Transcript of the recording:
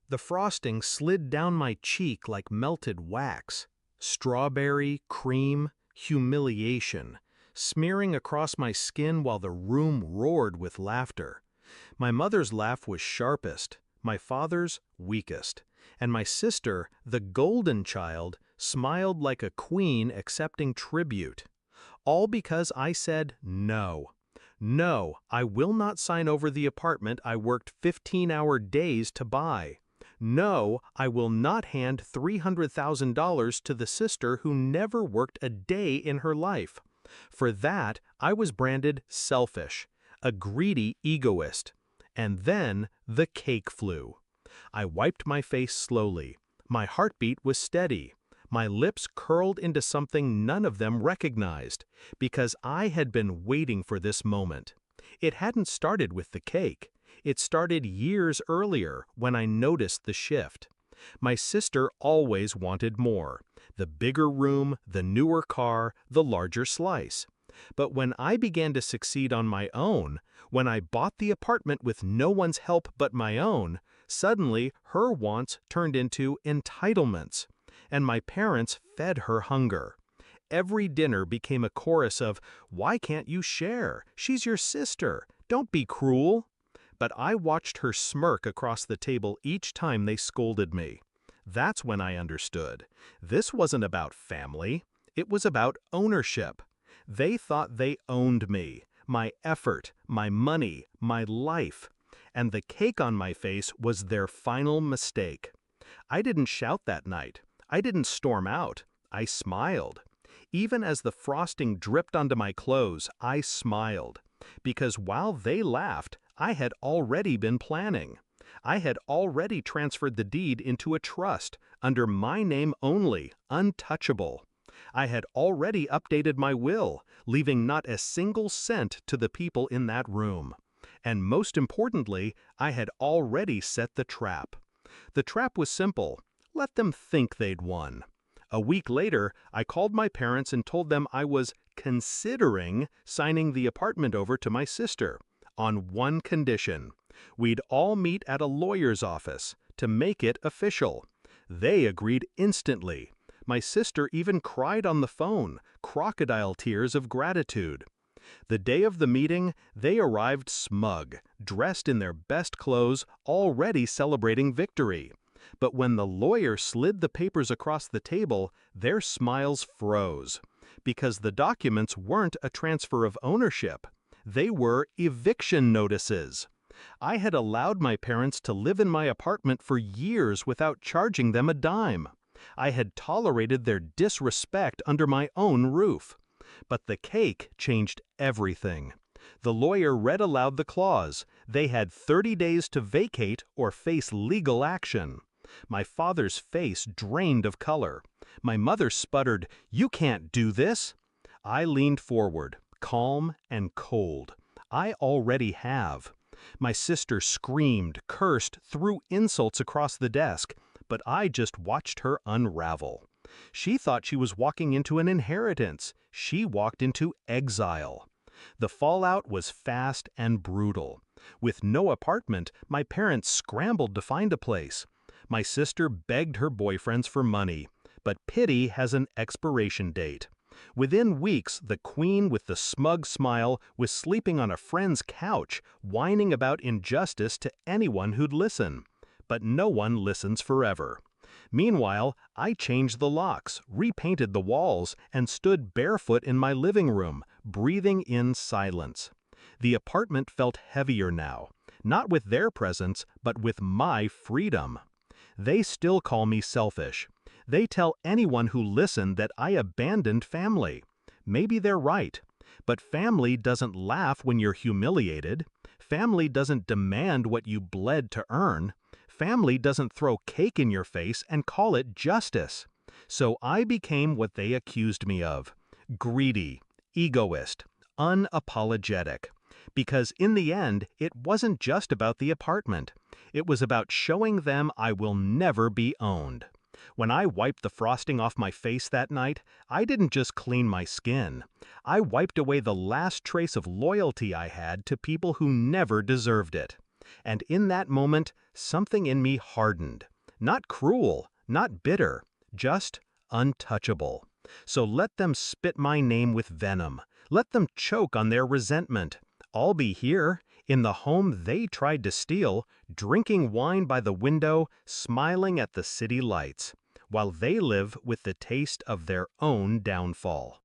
The frosting slid down my cheek like melted wax. Strawberry, cream, humiliation, smearing across my skin while the room roared with laughter. My mother's laugh was sharpest, my father's weakest, and my sister, the golden child, smiled like a queen accepting tribute. All because I said no. No, I will not sign over the apartment I worked 15-hour days to buy. No, I will not hand $300,000 to the sister who never worked a day in her life. For that, I was branded selfish, a greedy egoist. And then the cake flew. I wiped my face slowly. My heartbeat was steady. My lips curled into something none of them recognized, because I had been waiting for this moment. It hadn't started with the cake. It started years earlier when I noticed the shift. My sister always wanted more. The bigger room, the newer car, the larger slice. But when I began to succeed on my own, when I bought the apartment with no one's help but my own, suddenly her wants turned into entitlements. And my parents fed her hunger. Every dinner became a chorus of, "Why can't you share? She's your sister. Don't be cruel." But I watched her smirk across the table each time they scolded me. That's when I understood. This wasn't about family. It was about ownership. They thought they owned me, my effort, my money, my life. And the cake on my face was their final mistake. I didn't shout that night. I didn't storm out. I smiled. Even as the frosting dripped onto my clothes, I smiled. Because while they laughed, I had already been planning. I had already transferred the deed into a trust, under my name only, untouchable. I had already updated my will, leaving not a single cent to the people in that room. And most importantly, I had already set the trap. The trap was simple. Let them think they'd won. A week later, I called my parents and told them I was considering signing the apartment over to my sister, on one condition. We'd all meet at a lawyer's office to make it official. They agreed instantly. My sister even cried on the phone, crocodile tears of gratitude. The day of the meeting, they arrived smug, dressed in their best clothes, already celebrating victory. But when the lawyer slid the papers across the table, their smiles froze. Because the documents weren't a transfer of ownership. They were eviction notices. I had allowed my parents to live in my apartment for years without charging them a dime. I had tolerated their disrespect under my own roof. But the cake changed everything. The lawyer read aloud the clause. They had 30 days to vacate or face legal action. My father's face drained of color. My mother sputtered, "You can't do this." I leaned forward, calm and cold. I already have. My sister screamed, cursed, threw insults across the desk, but I just watched her unravel. She thought she was walking into an inheritance. She walked into exile. The fallout was fast and brutal. With no apartment, my parents scrambled to find a place. My sister begged her boyfriends for money, but pity has an expiration date. Within weeks, the queen with the smug smile was sleeping on a friend's couch, whining about injustice to anyone who'd listen. But no one listens forever. Meanwhile, I changed the locks, repainted the walls, and stood barefoot in my living room, breathing in silence. The apartment felt heavier now, not with their presence, but with my freedom. They still call me selfish. They tell anyone who listened that I abandoned family. Maybe they're right. But family doesn't laugh when you're humiliated. Family doesn't demand what you bled to earn. Family doesn't throw cake in your face and call it justice. So I became what they accused me of. Greedy, egoist, unapologetic. Because in the end, it wasn't just about the apartment. It was about showing them I will never be owned. When I wiped the frosting off my face that night, I didn't just clean my skin. I wiped away the last trace of loyalty I had to people who never deserved it. And in that moment, something in me hardened. Not cruel, not bitter, just untouchable. So let them spit my name with venom. Let them choke on their resentment. I'll be here, in the home they tried to steal, drinking wine by the window, smiling at the city lights, while they live with the taste of their own downfall.